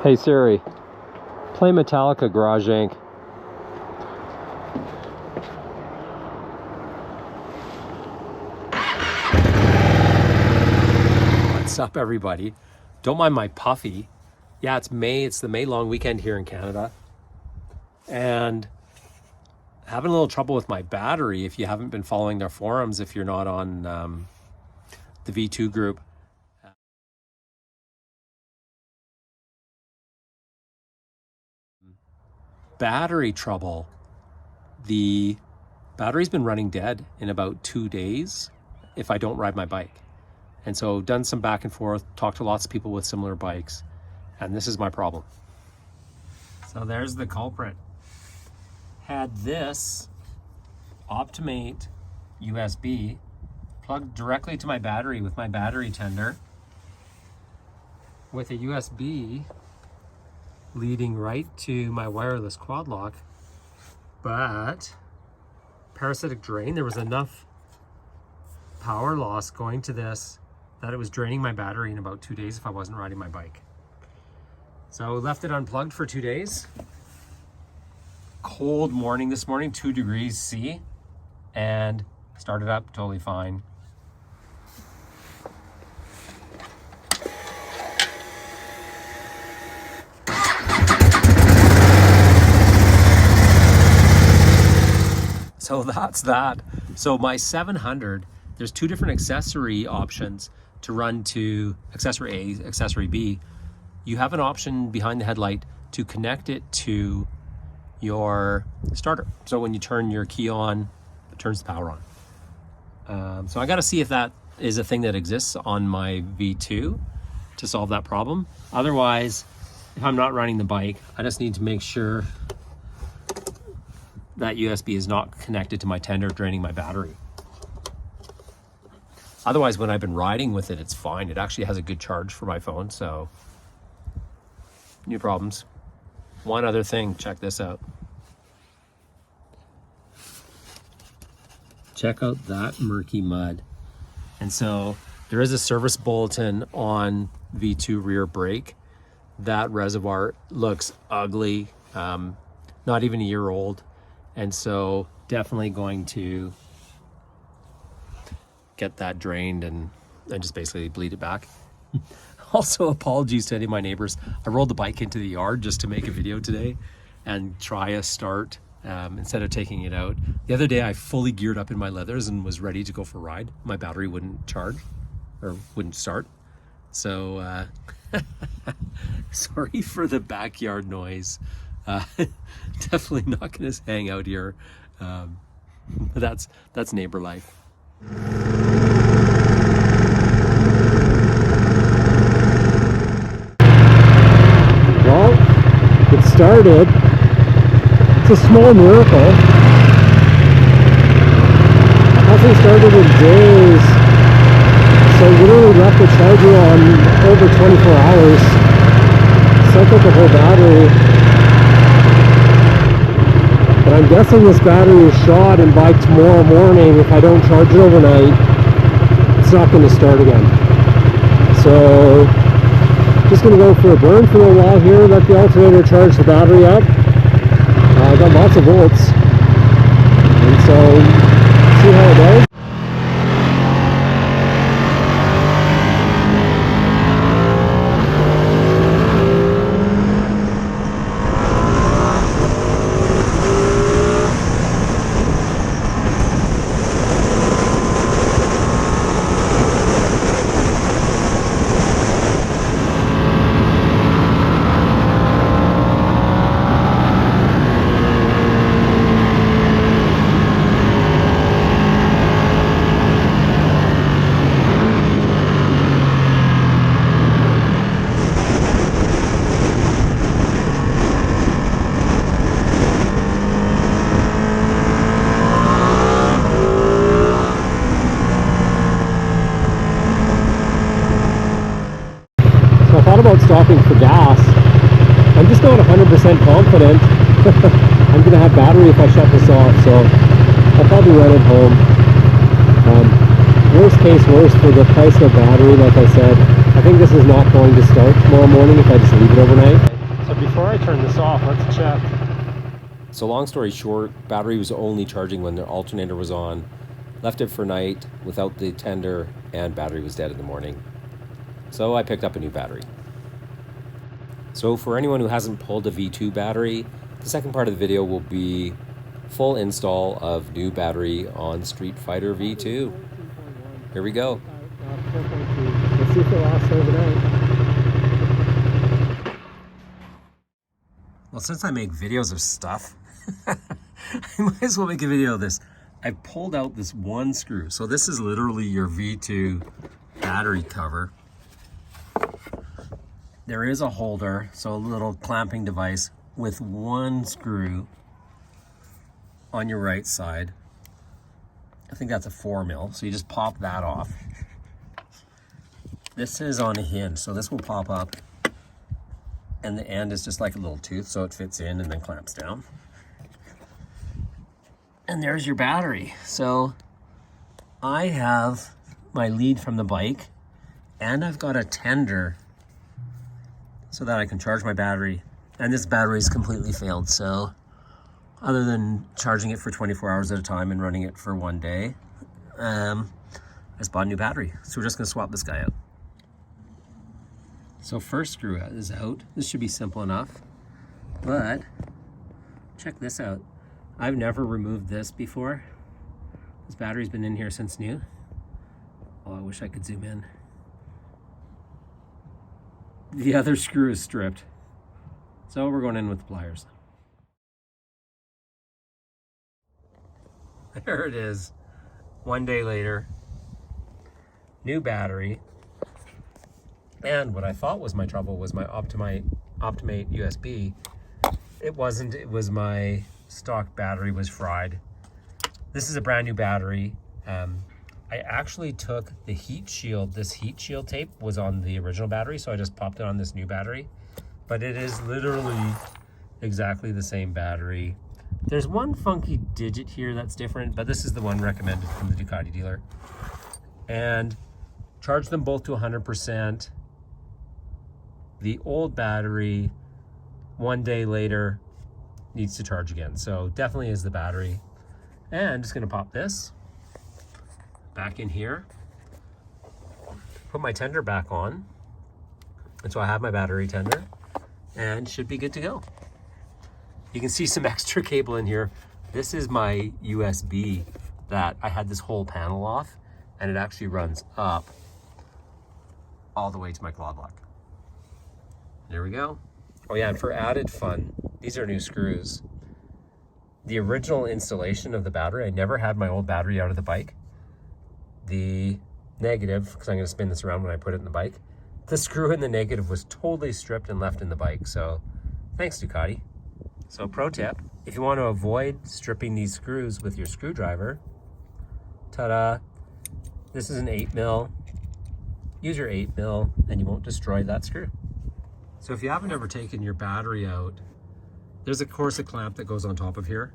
Hey Siri, play Metallica Garage Inc. What's up, everybody? Don't mind my puffy. Yeah, it's May. It's the May long weekend here in Canada. And having a little trouble with my battery. If you haven't been following their forums, if you're not on the V2 group. Battery trouble. The battery's been running dead in about 2 days if I don't ride my bike. And so done some back and forth, talked to lots of people with similar bikes, and this is my problem. So there's the culprit. Had this Optimate USB plugged directly to my battery with my battery tender, with a USB leading right to my wireless quad lock, but parasitic drain, there was enough power loss going to this that it was draining my battery in about 2 days if I wasn't riding my bike. So left it unplugged for 2 days. Cold morning this morning, 2 degrees C, and started up totally fine. So that's that. So my 700, there's 2 different accessory options to run to accessory A, accessory B. You have an option behind the headlight to connect it to your starter. So when you turn your key on, it turns the power on. So I got to see if that is a thing that exists on my V2 to solve that problem. Otherwise, if I'm not riding the bike, I just need to make sure that USB is not connected to my tender, draining my battery. Otherwise, when I've been riding with it, it's fine. It actually has a good charge for my phone, so no problems. One other thing, check this out. Check out that murky mud. And so there is a service bulletin on V2 rear brake. That reservoir looks ugly, not even a year old. And so definitely going to get that drained and just basically bleed it back. Also, apologies to any of my neighbors. I rolled the bike into the yard just to make a video today and try a start instead of taking it out. The other day I fully geared up in my leathers and was ready to go for a ride. My battery wouldn't charge or wouldn't start. So sorry for the backyard noise. Definitely not going to hang out here. That's neighbor life. Well, it started. It's a small miracle. It hasn't started in days. So literally left the charger on over 24 hours. Cycled the whole battery. But I'm guessing this battery is shot, and by tomorrow morning, if I don't charge it overnight, it's not going to start again. So, just going to go for a burn for a while here, let the alternator charge the battery up. I got lots of volts, and so, see how it goes. About stopping for gas. I'm just not 100% confident I'm gonna have battery if I shut this off, so I'll probably run it home. Worst case worst, for the price of battery, like I said, I think this is not going to start tomorrow morning if I just leave it overnight. So before I turn this off, let's check. So long story short, battery was only charging when the alternator was on. Left it for night without the tender, and battery was dead in the morning. So I picked up a new battery. So for anyone who hasn't pulled a V2 battery, the second part of the video will be full install of new battery on Streetfighter V2. Here we go. Let's see if it lasts overnight. Well, since I make videos of stuff, I might as well make a video of this. I pulled out this one screw. So this is literally your V2 battery cover. There is a holder, so a little clamping device with one screw on your right side. I think that's a 4 mil, so you just pop that off. This is on a hinge, so this will pop up, and the end is just like a little tooth, so it fits in and then clamps down. And there's your battery. So I have my lead from the bike, and I've got a tender so that I can charge my battery. And this battery's completely failed, so other than charging it for 24 hours at a time and running it for one day, I just bought a new battery. So we're just gonna swap this guy out. So first screw is out. This should be simple enough, but check this out. I've never removed this before. This battery's been in here since new. Oh, I wish I could zoom in. The other screw is stripped. So we're going in with the pliers. There it is. One day later. New battery. And what I thought was my trouble was my Optimate USB. It wasn't, it was my stock battery was fried. This is a brand new battery. I actually took the heat shield. This heat shield tape was on the original battery, so I just popped it on this new battery. But it is literally exactly the same battery. There's one funky digit here that's different, but this is the one recommended from the Ducati dealer. And charge them both to 100%. The old battery, one day later, needs to charge again. So definitely is the battery. And just gonna pop this back in here, put my tender back on. And so I have my battery tender and should be good to go. You can see some extra cable in here. This is my USB that I had this whole panel off, and it actually runs up all the way to my claw block. There we go. Oh yeah, and for added fun, these are new screws. The original installation of the battery, I never had my old battery out of the bike. The negative, because I'm gonna spin this around when I put it in the bike, the screw in the negative was totally stripped and left in the bike. So thanks, Ducati. So pro tip, if you want to avoid stripping these screws with your screwdriver, ta-da, this is an 8 mil. Use your 8 mil and you won't destroy that screw. So if you haven't ever taken your battery out, there's of course a clamp that goes on top of here.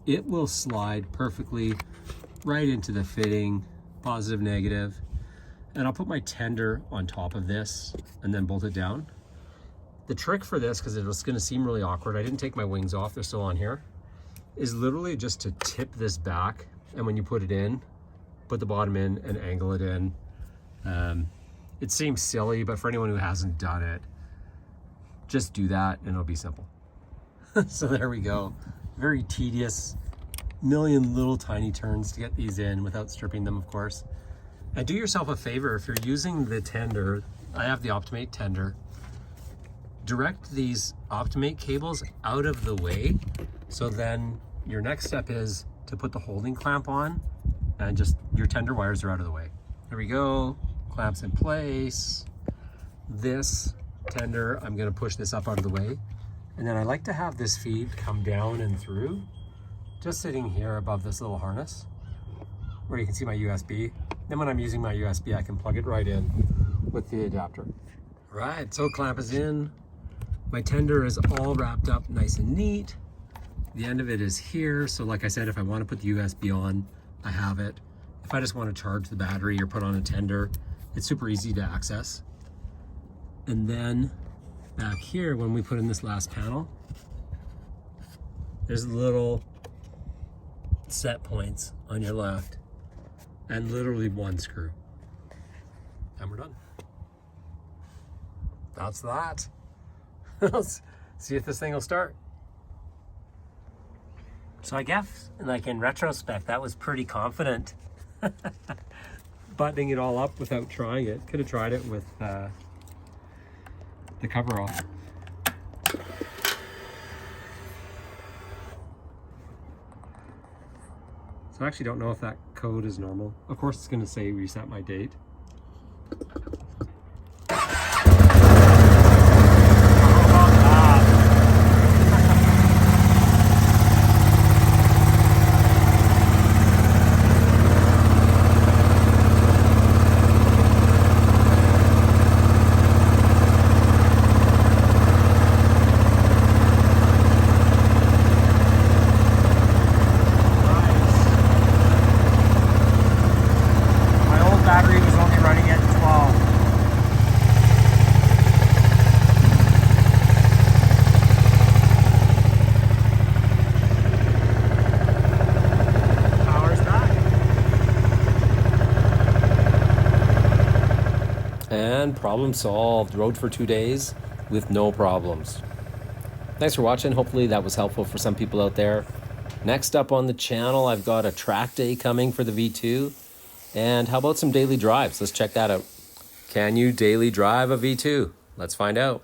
It will slide perfectly right into the fitting, positive, negative. And I'll put my tender on top of this and then bolt it down. The trick for this, because it was gonna seem really awkward, I didn't take my wings off, they're still on here, is literally just to tip this back, and when you put it in, put the bottom in and angle it in. It seems silly, but for anyone who hasn't done it, just do that and it'll be simple. So there we go. Very tedious, million little tiny turns to get these in without stripping them, of course. And do yourself a favor, if you're using the tender, I have the Optimate tender, direct these Optimate cables out of the way, so then your next step is to put the holding clamp on and just your tender wires are out of the way. There we go, clamps in place. This tender, I'm gonna push this up out of the way. And then I like to have this feed come down and through, just sitting here above this little harness where you can see my USB. Then when I'm using my USB, I can plug it right in with the adapter. Right, so clamp is in. My tender is all wrapped up nice and neat. The end of it is here. So like I said, if I want to put the USB on, I have it. If I just want to charge the battery or put on a tender, it's super easy to access. And then Back here, when we put in this last panel, there's little set points on your left and literally one screw. And we're done. That's that. Let's see if this thing will start. So I guess, like in retrospect, that was pretty confident. Buttoning it all up without trying it. Could have tried it with the cover off. So I actually don't know if that code is normal. Of course it's going to say reset my date. And problem solved. Rode for 2 days with no problems. Thanks for watching. Hopefully that was helpful for some people out there. Next up on the channel, I've got a track day coming for the V2. And how about some daily drives? Let's check that out. Can you daily drive a V2? Let's find out.